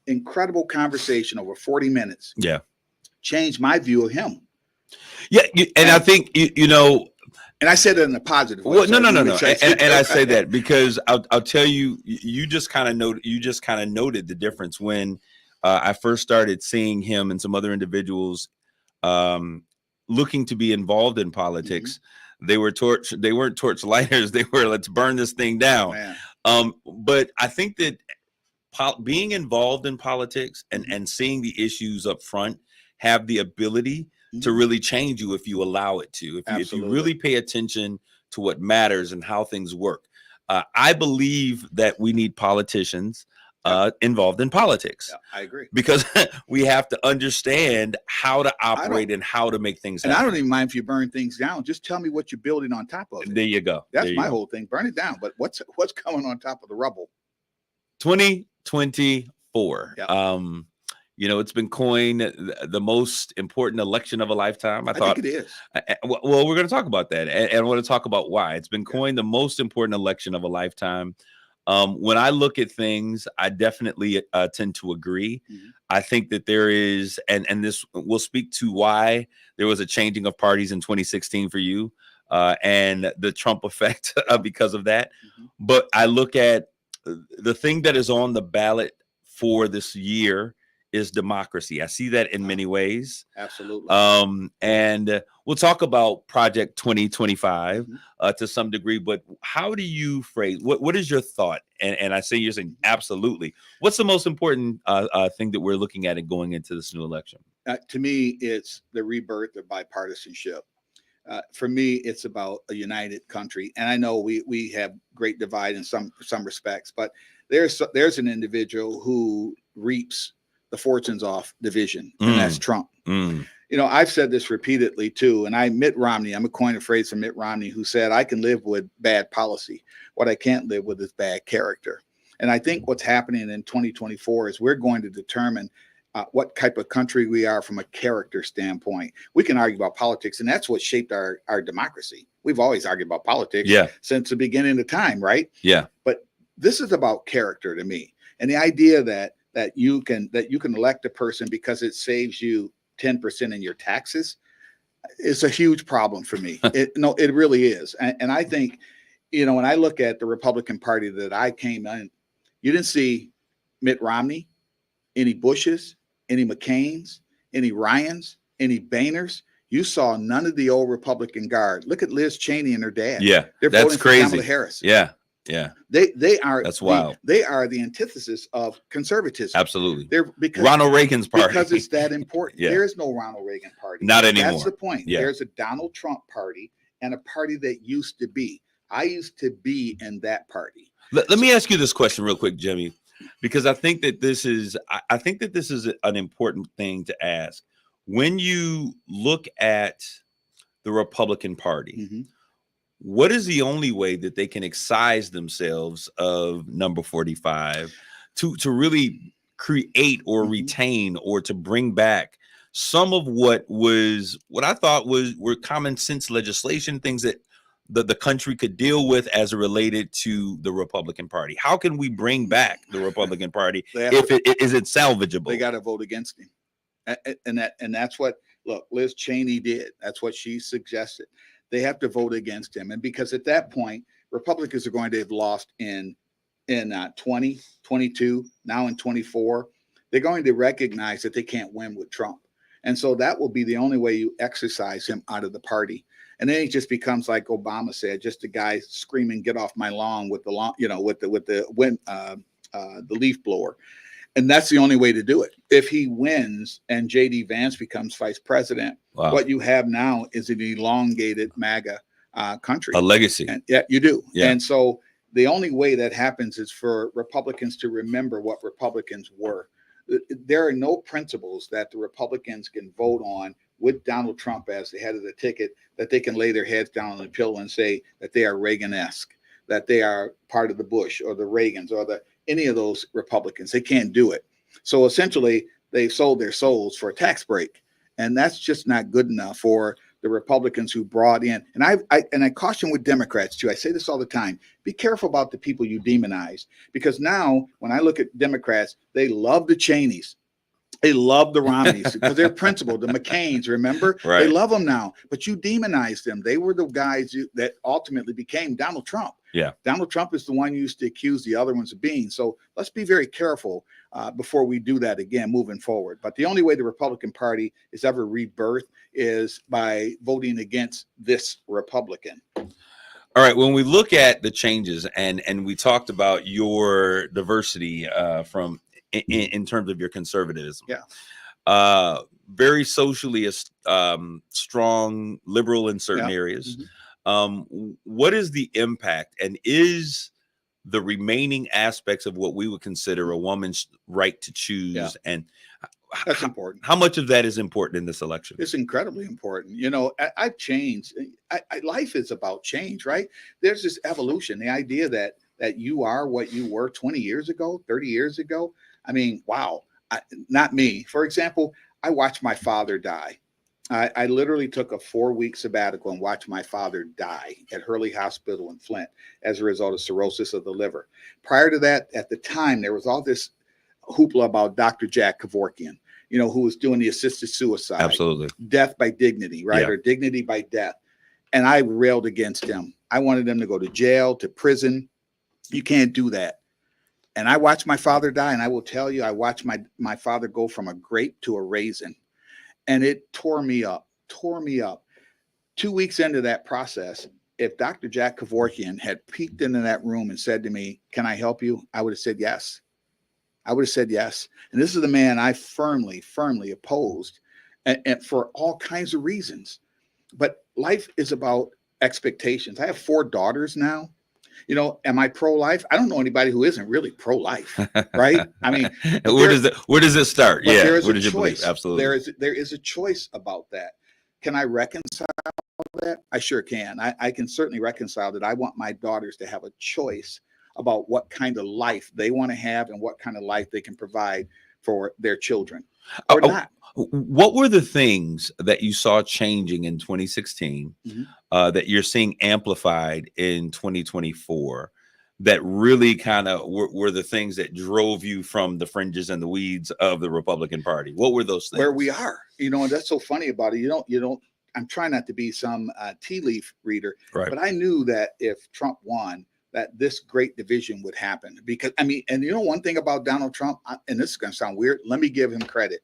incredible conversation over 40 minutes. Yeah. Changed my view of him. Yeah. And I think, and I said it in a positive way. Well, no. And I say that because I'll tell you, you just kind of noted the difference when I first started seeing him and some other individuals looking to be involved in politics. They weren't torch lighters. They were, let's burn this thing down. But I think that being involved in politics and seeing the issues up front have the ability to really change you if you allow it to. If you really pay attention to what matters and how things work. I believe that we need politicians involved in politics. Yeah, I agree. Because we have to understand how to operate and how to make things happen. And I don't even mind if you burn things down. Just tell me what you're building on top of it. There you go. That's my whole thing. Burn it down. But what's coming on top of the rubble? 2024. It's been coined the most important election of a lifetime. I thought think it is. Well, we're going to talk about that, and I want to talk about why it's been coined the most important election of a lifetime. When I look at things, I definitely tend to agree. Mm-hmm. I think that there is, and this will speak to why there was a changing of parties in 2016 for you, and the Trump effect because of that. Mm-hmm. But I look at the thing that is on the ballot for this year is democracy. I see that in many ways. Absolutely. And we'll talk about Project 2025 to some degree, but how do you phrase, what is your thought? And I say you're saying absolutely. What's the most important thing that we're looking at and going into this new election? To me, it's the rebirth of bipartisanship. For me, it's about a united country. And I know we have great divide in some respects, but there's an individual who reaps the fortunes off division, and that's Trump. I've said this repeatedly too, and Mitt Romney, I'm a coin a phrase from Mitt Romney, who said, I can live with bad policy. What I can't live with is bad character. And I think what's happening in 2024 is we're going to determine what type of country we are from a character standpoint. We can argue about politics, and that's what shaped our democracy. We've always argued about politics since the beginning of time, right? Yeah. But this is about character to me. And the idea that you can elect a person because it saves you 10% in your taxes is a huge problem for me. It really is. And I think, when I look at the Republican Party that I came in, you didn't see Mitt Romney, any Bushes, any McCains, any Ryans, any Boehners. You saw none of the old Republican guard. Look at Liz Cheney and her dad. Yeah, they're that's voting for crazy. Kamala Harris. Yeah. Yeah, they are. That's wild. They are the antithesis of conservatism. Absolutely. They're because Ronald Reagan's party. Because it's that important. Yeah. There is no Ronald Reagan party. Not anymore. That's the point. Yeah. There's a Donald Trump party and a party that used to be. I used to be in that party. Let me ask you this question real quick, Jimmy, because I think that this is an important thing to ask. When you look at the Republican Party, what is the only way that they can excise themselves of number 45 to really create or retain or to bring back some of what I thought were common sense legislation, things that the country could deal with as it related to the Republican Party? How can we bring back the Republican Party if is it salvageable? They got to vote against him. And that's what, look, Liz Cheney did. That's what she suggested. They have to vote against him. And because at that point, Republicans are going to have lost in 20, 22, now in 24. They're going to recognize that they can't win with Trump. And so that will be the only way you exercise him out of the party. And then he just becomes, like Obama said, just a guy screaming, "Get off my lawn!" with the lawn, with the leaf blower. And that's the only way to do it. If he wins and J.D. Vance becomes vice president, what you have now is an elongated MAGA country. A legacy. And, yeah, you do. Yeah. And so the only way that happens is for Republicans to remember what Republicans were. There are no principles that the Republicans can vote on with Donald Trump as the head of the ticket that they can lay their heads down on the pillow and say that they are Reagan-esque, that they are part of the Bush or the Reagans or any of those Republicans. They can't do it. So essentially, they've sold their souls for a tax break. And that's just not good enough for the Republicans who brought in. And I caution with Democrats too. I say this all the time. Be careful about the people you demonize, because now when I look at Democrats, they love the Cheneys. They love the Romneys because they're principled. The McCains, remember? Right. They love them now, but you demonized them. They were the guys that ultimately became Donald Trump. Yeah. Donald Trump is the one you used to accuse the other ones of being. So let's be very careful before we do that again moving forward. But the only way the Republican Party is ever rebirthed is by voting against this Republican. All right. When we look at the changes and we talked about your diversity from in terms of your conservatism. Yeah. Very socially strong, liberal in certain areas. what is the impact, and is the remaining aspects of what we would consider a woman's right to choose, and that's important. How much of that is important in this election? It's incredibly important. You know, I've changed. Life is about change, right? There's this evolution, the idea that you are what you were 20 years ago, 30 years ago. I mean, wow. Not me. For example, I watched my father die. I literally took a 4-week sabbatical and watched my father die at Hurley Hospital in Flint as a result of cirrhosis of the liver. Prior to that, at the time, there was all this hoopla about Dr. Jack Kevorkian, you know, who was doing the assisted suicide. Absolutely. Death by dignity, right? Yeah. Or dignity by death. And I railed against him. I wanted him to go to jail, to prison. You can't do that. And I watched my father die, and I will tell you, I watched my father go from a grape to a raisin, and it tore me up. 2 weeks into that process, if Dr. Jack Kevorkian had peeked into that room and said to me, "Can I help you?" I would have said yes. I would have said yes. And this is the man I firmly opposed, and for all kinds of reasons. But life is about expectations. I have 4 daughters now. You know, am I pro-life? I don't know anybody who isn't really pro-life, right? I mean, where does it start? Yeah, there is where a does you believe? choice. Absolutely. There is a choice about that. Can I reconcile that? I sure can. I can certainly reconcile that. I want my daughters to have a choice about what kind of life they want to have and what kind of life they can provide for their children, or not. What were the things that you saw changing in 2016 that you're seeing amplified in 2024 that really kind of were the things that drove you from the fringes and the weeds of the Republican Party? What were those things? Where we are, you know, and that's so funny about it. You don't. I'm trying not to be some tea leaf reader, right? But I knew that if Trump won, that this great division would happen. Because I mean, and you know, one thing about Donald Trump, and this is going to sound weird, let me give him credit.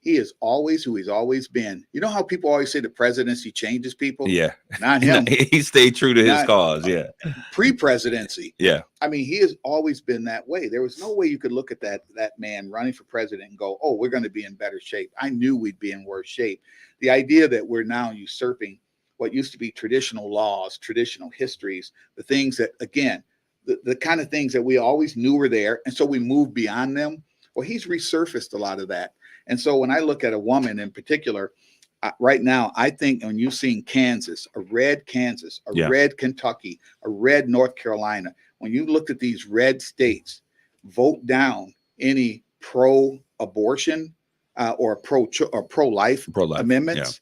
He is always who he's always been. You know how people always say the presidency changes people? Yeah. Not him. He stayed true to his cause. Yeah. Pre-presidency. Yeah. I mean, he has always been that way. There was no way you could look at that man running for president and go, oh, we're going to be in better shape. I knew we'd be in worse shape. The idea that we're now usurping what used to be traditional laws, traditional histories, the things that, again, the kind of things that we always knew were there. And so we moved beyond them. Well, he's resurfaced a lot of that. And so when I look at a woman in particular, right now, I think when you've seen Kansas, a red Kentucky, a red North Carolina, when you looked at these red states vote down any pro-abortion or pro-life amendments,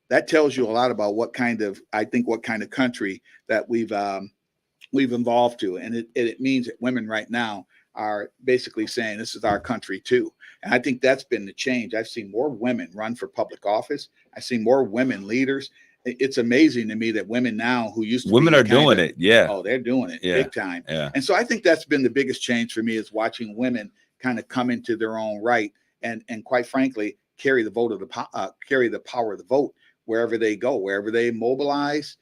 that tells you a lot about what kind of country that we've evolved to. And it means that women right now are basically saying this is our country too. And I think that's been the change. I've seen more women run for public office. I've seen more women leaders. It's amazing to me that women now who used to women are doing it. Yeah. Oh, they're doing it big time. Yeah. And so I think that's been the biggest change for me, is watching women kind of come into their own right and quite frankly carry the power of the vote wherever they go, wherever they mobilize.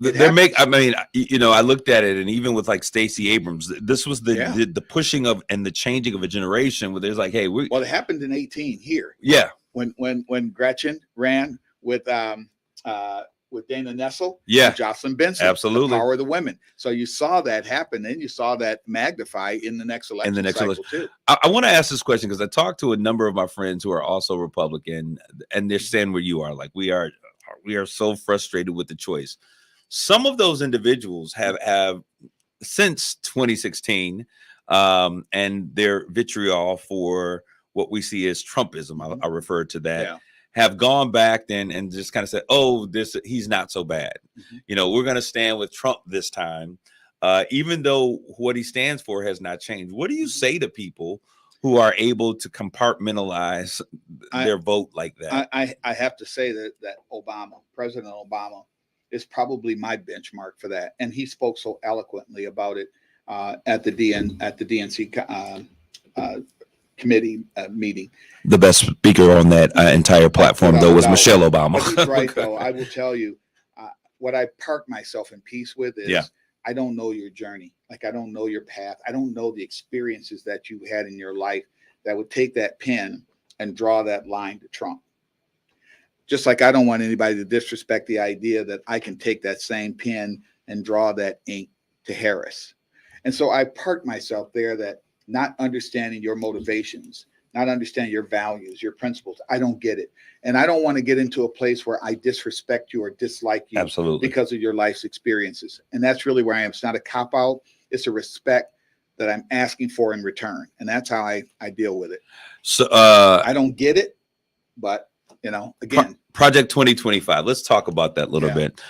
I mean, you know, I looked at it, and even with like Stacey Abrams, this was the pushing of and the changing of a generation where there's like, hey, well, it happened in 18 here. Yeah. When Gretchen ran with Dana Nessel, and Jocelyn Benson, absolutely, the power of the women. So you saw that happen, and you saw that magnify in the next election. Too. I want to ask this question because I talked to a number of my friends who are also Republican, and they're saying where you are. Like, we are so frustrated with the choice. Some of those individuals have since 2016 and their vitriol for what we see as Trumpism, I refer to that, have gone back and just kind of said, oh, he's not so bad. You know, we're going to stand with Trump this time, even though what he stands for has not changed. What do you say to people who are able to compartmentalize their vote like that? I have to say that President Obama, is probably my benchmark for that, and he spoke so eloquently about it at the DNC committee meeting. The best speaker on that entire platform, though, was Michelle Obama. But he's right, though. I will tell you, what I park myself in peace with is I don't know your journey. Like, I don't know your path. I don't know the experiences that you had in your life that would take that pen and draw that line to Trump. Just like I don't want anybody to disrespect the idea that I can take that same pen and draw that ink to Harris. And so I park myself there, that not understanding your motivations, not understanding your values, your principles. I don't get it. And I don't want to get into a place where I disrespect you or dislike you Absolutely. because of your life's experiences. And that's really where I am. It's not a cop-out. It's a respect that I'm asking for in return. And that's how I deal with it. So I don't get it, but you know, again, Project 2025. Let's talk about that a little bit.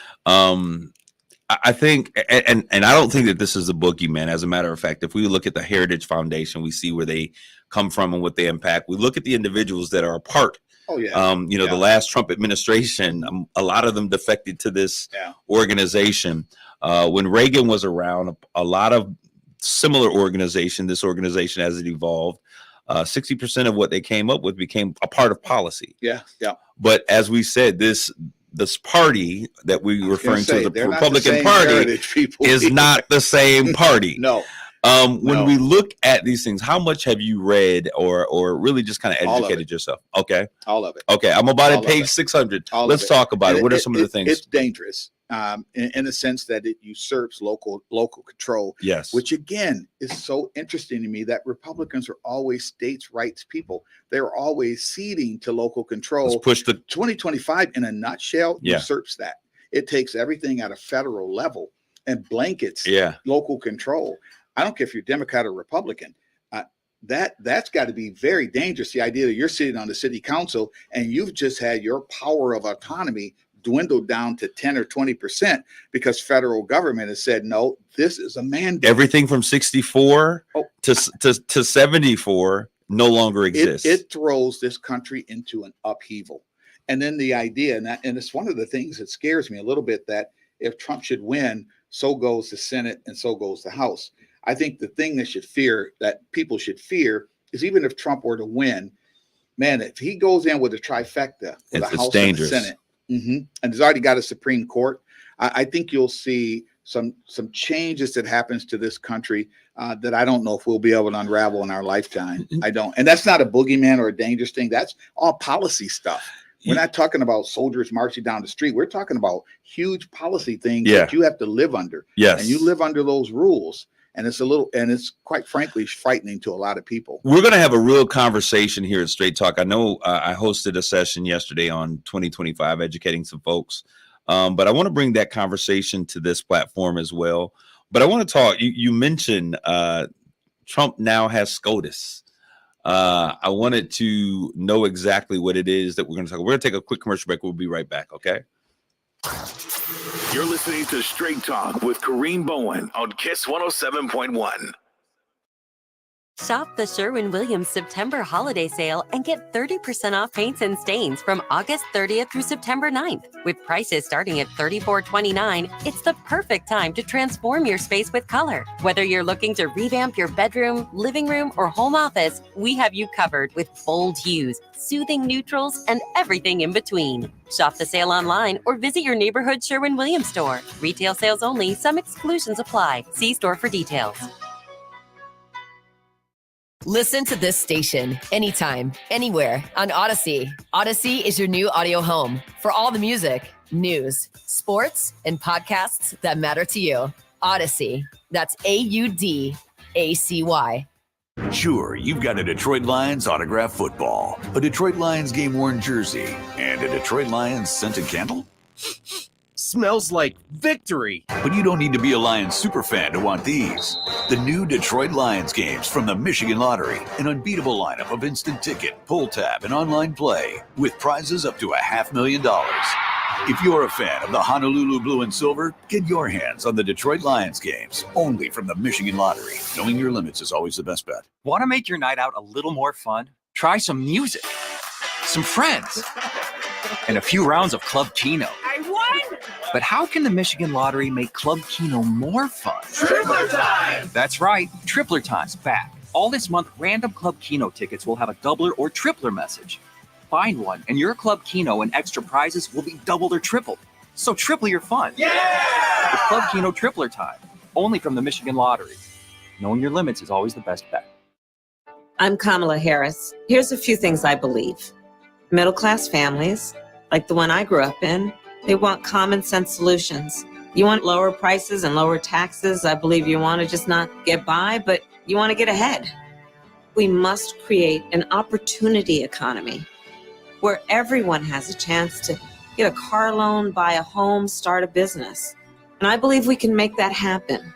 I think, and I don't think that this is a boogeyman. As a matter of fact, if we look at the Heritage Foundation, we see where they come from and what they impact. We look at the individuals that are a part. Oh yeah. The last Trump administration, a lot of them defected to this organization. When Reagan was around, a lot of similar this organization as it evolved, 60% of what they came up with became a part of policy. Yeah. But as we said, this party that we referring to, the Republican Party, is not the same party. No. When we look at these things, how much have you read or really just kind of educated yourself? Okay. All of it. Okay. I'm about at page 600. Let's talk about it. What are some of the things? It's dangerous in the sense that it usurps local control. Yes. Which again is so interesting to me, that Republicans are always states' rights people. They're always ceding to local control. Let's push the 2025 in a nutshell usurps that. It takes everything at a federal level and blankets local control. I don't care if you're Democrat or Republican. That's got to be very dangerous. The idea that you're sitting on the city council and you've just had your power of autonomy dwindled down to 10 or 20% because federal government has said, no, this is a mandate. Everything from 64 to 74 no longer exists. It throws this country into an upheaval. And then the idea, and it's one of the things that scares me a little bit, that if Trump should win, so goes the Senate and so goes the House. I think the thing that people should fear is, even if Trump were to win, man, if he goes in with a trifecta, with the House and the Senate, and he's already got a Supreme Court, I think you'll see some changes that happens to this country that I don't know if we'll be able to unravel in our lifetime. I don't. And that's not a boogeyman or a dangerous thing. That's all policy stuff. We're not talking about soldiers marching down the street. We're talking about huge policy things that you have to live under. Yes. And you live under those rules. And it's quite frankly frightening to a lot of people. We're going to have a real conversation here at Straight Talk. I know I hosted a session yesterday on 2025, educating some folks. But I want to bring that conversation to this platform as well. But I want to talk, you mentioned Trump now has SCOTUS. I wanted to know exactly what it is that we're going to talk about. We're going to take a quick commercial break. We'll be right back, okay? You're listening to Straight Talk with Kareem Bowen on Kiss 107.1. Shop the Sherwin-Williams September holiday sale and get 30% off paints and stains from August 30th through September 9th. With prices starting at $34.29, it's the perfect time to transform your space with color. Whether you're looking to revamp your bedroom, living room, or home office, we have you covered with bold hues, soothing neutrals, and everything in between. Shop the sale online or visit your neighborhood Sherwin-Williams store. Retail sales only. Some exclusions apply. See store for details. Listen to this station anytime, anywhere on Odyssey. Odyssey is your new audio home for all the music, news, sports, and podcasts that matter to you. Odyssey. That's AUDACY. Sure, you've got a Detroit Lions autographed football, a Detroit Lions game-worn jersey, and a Detroit Lions scented candle. Smells like victory. But you don't need to be a Lions superfan to want these. The new Detroit Lions games from the Michigan Lottery. An unbeatable lineup of instant ticket, pull tab, and online play with prizes up to $500,000. If you're a fan of the Honolulu Blue and Silver, get your hands on the Detroit Lions games, only from the Michigan Lottery. Knowing your limits is always the best bet. Want to make your night out a little more fun? Try some music, some friends, and a few rounds of Club Keno. I won! But how can the Michigan Lottery make Club Keno more fun? Tripler Time! That's right, Tripler Time's back. All this month, random Club Keno tickets will have a doubler or tripler message. Find one, and your Club Keno and extra prizes will be doubled or tripled. So triple your fun. Yeah! With Club Keno Tripler Time, only from the Michigan Lottery. Knowing your limits is always the best bet. I'm Kamala Harris. Here's a few things I believe. Middle-class families, like the one I grew up in. They want common sense solutions. You want lower prices and lower taxes. I believe you want to just not get by, but you want to get ahead. We must create an opportunity economy where everyone has a chance to get a car loan, buy a home, start a business. And I believe we can make that happen.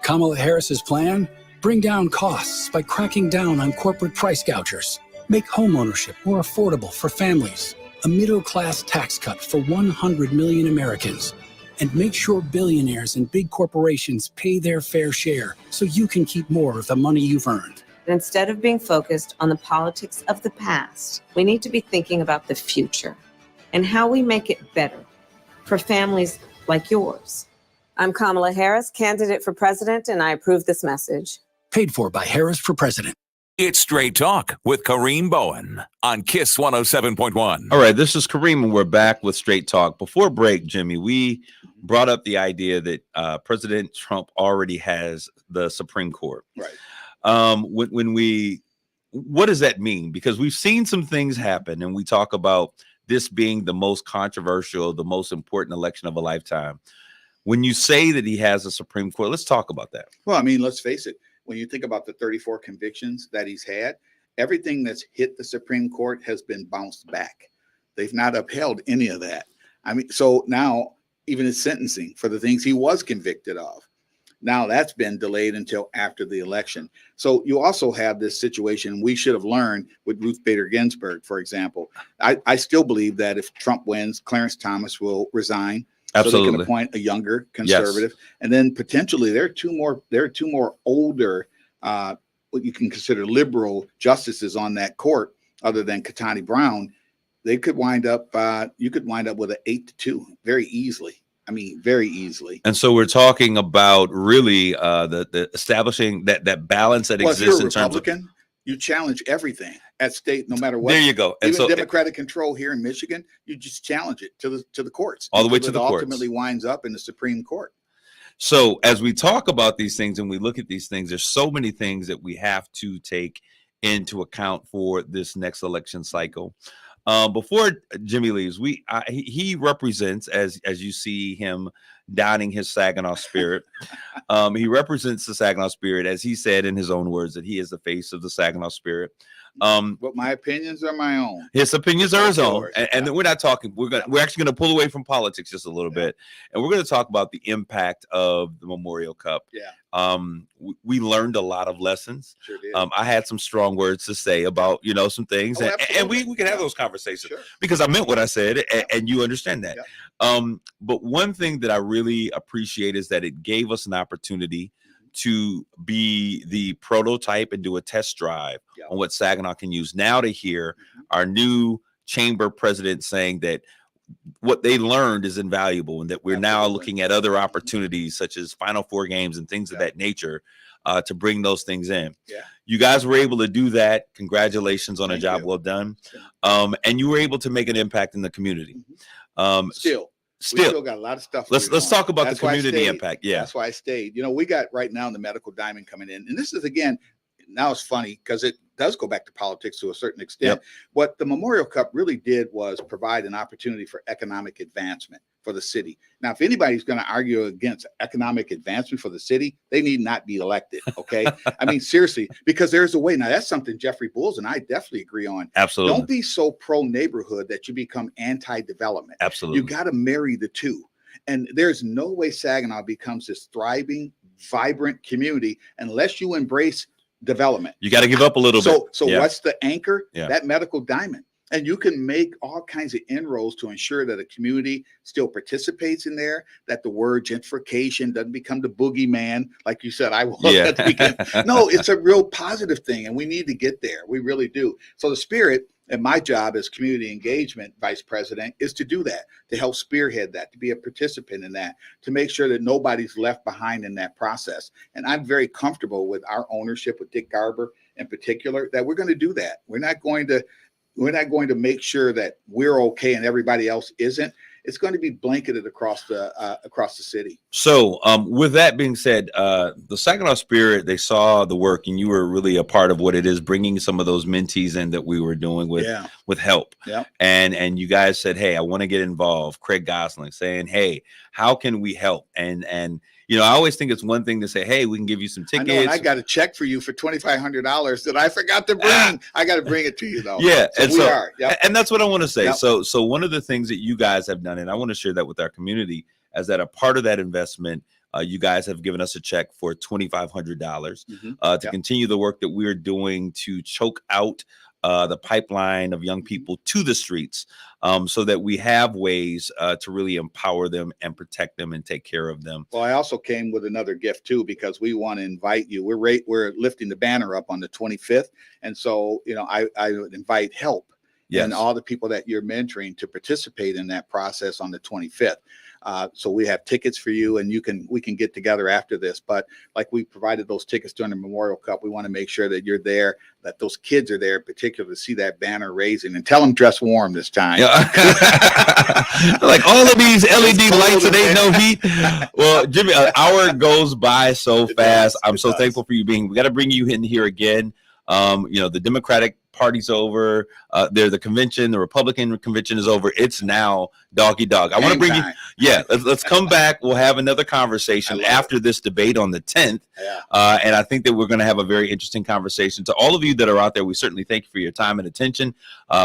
Kamala Harris's plan? Bring down costs by cracking down on corporate price gougers. Make homeownership more affordable for families. A middle-class tax cut for 100 million Americans. And make sure billionaires and big corporations pay their fair share so you can keep more of the money you've earned. And instead of being focused on the politics of the past, we need to be thinking about the future and how we make it better for families like yours. I'm Kamala Harris, candidate for president, and I approve this message. Paid for by Harris for President. It's Straight Talk with Kareem Bowen on Kiss 107.1. All right, this is Kareem, and we're back with Straight Talk. Before break, Jimmy, we brought up the idea that President Trump already has the Supreme Court. Right. What does that mean? Because we've seen some things happen, and we talk about this being the most controversial, the most important election of a lifetime. When you say that he has a Supreme Court, let's talk about that. Well, I mean, let's face it. When you think about the 34 convictions that he's had, everything that's hit the Supreme Court has been bounced back. They've not upheld any of that. I mean, so now even his sentencing for the things he was convicted of, now that's been delayed until after the election. So you also have this situation we should have learned with Ruth Bader Ginsburg, for example. I still believe that if Trump wins, Clarence Thomas will resign. Absolutely. So they can appoint a younger conservative. Yes. And then potentially there are two more older, what you can consider liberal justices on that court, other than Ketanji Brown. They could wind up, you could wind up with an 8-2 very easily. I mean, very easily. And so we're talking about really the establishing that balance that exists if you're a in terms Republican, of. You challenge everything at state, no matter what. There you go. And even so Democratic control here in Michigan, you just challenge it to the courts. All the way to the courts. Ultimately winds up in the Supreme Court. So as we talk about these things and we look at these things, there's so many things that we have to take into account for this next election cycle. Before Jimmy leaves, he represents, as you see him donning his Saginaw spirit, he represents the Saginaw spirit, as he said in his own words, that he is the face of the Saginaw spirit. But my opinions are my own. His opinions are his own, and we're not talking. We're actually going to pull away from politics just a little bit, and we're going to talk about the impact of the Memorial Cup. Yeah. We learned a lot of lessons. Sure did. I had some strong words to say about some things, and we can have those conversations because I meant what I said, and you understand that. Yeah. But one thing that I really appreciate is that it gave us an opportunity to be the prototype and do a test drive on what Saginaw can use. Now to hear our new chamber president saying that what they learned is invaluable and that we're now looking at other opportunities such as Final Four games and things of that nature to bring those things in. Yeah. You guys were able to do that. Congratulations on a job well done. And you were able to make an impact in the community. We still got a lot of stuff. Let's talk about the community impact. Yeah, that's why I stayed. We got right now the medical diamond coming in, and this is again. Now it's funny because it does go back to politics to a certain extent. Yep. What the Memorial Cup really did was provide an opportunity for economic advancement for the city. Now, if anybody's going to argue against economic advancement for the city, they need not be elected. Okay. I mean, seriously, because there's a way. Now, that's something Jeffrey Bulls and I definitely agree on. Absolutely. Don't be so pro neighborhood that you become anti-development. Absolutely. You got to marry the two. And there's no way Saginaw becomes this thriving, vibrant community unless you embrace development. You got to give up a little bit. So what's the anchor? That medical diamond. And you can make all kinds of inroads to ensure that a community still participates in there, that the word gentrification doesn't become the boogeyman, like you said, I will at the weekend. No, it's a real positive thing, and we need to get there. We really do. So the spirit, and my job as community engagement vice president, is to do that, to help spearhead that, to be a participant in that, to make sure that nobody's left behind in that process. And I'm very comfortable with our ownership, with Dick Garber in particular, that we're going to do that. We're not going to make sure that we're okay and everybody else isn't. it's going to be blanketed across the city. So with that being said, the Saginaw Spirit, they saw the work, and you were really a part of what it is, bringing some of those mentees in that we were doing with help. Yeah. And you guys said, hey, I want to get involved. Craig Gosling saying, hey, how can we help? And I always think it's one thing to say, hey, we can give you some tickets. I know, and I got a check for you for $2,500 that I forgot to bring. I got to bring it to you though. Yeah, and that's what I want to say. Yep. So one of the things that you guys have done, and I want to share that with our community, as that a part of that investment, you guys have given us a check for $2,500 to continue the work that we're doing to choke out the pipeline of young people to the streets, so that we have ways to really empower them and protect them and take care of them. Well, I also came with another gift too, because we want to invite you. We're lifting the banner up on the 25th, and so I would invite help. Yes. And all the people that you're mentoring to participate in that process on the 25th. So we have tickets for you, and we can get together after this. But like we provided those tickets during the Memorial Cup, we want to make sure that you're there, that those kids are there in particular to see that banner raising, and tell them dress warm this time. Yeah. Like all of these LED lights and ain't no heat. Well, Jimmy, an hour goes by so fast. I'm so thankful for you we got to bring you in here again. The Democratic Party's over. The convention, the Republican convention is over. It's now doggy dog. I want to bring you. Yeah, let's come back. We'll have another conversation after this debate on the 10th. Yeah. And I think that we're going to have a very interesting conversation. To all of you that are out there, we certainly thank you for your time and attention.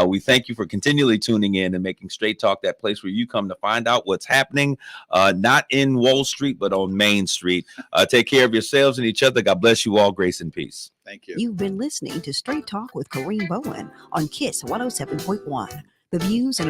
We thank you for continually tuning in and making Straight Talk that place where you come to find out what's happening, not in Wall Street, but on Main Street. Take care of yourselves and each other. God bless you all. Grace and peace. Thank you. You've been listening to Straight Talk with Kareem Bowen on KISS 107.1. The views and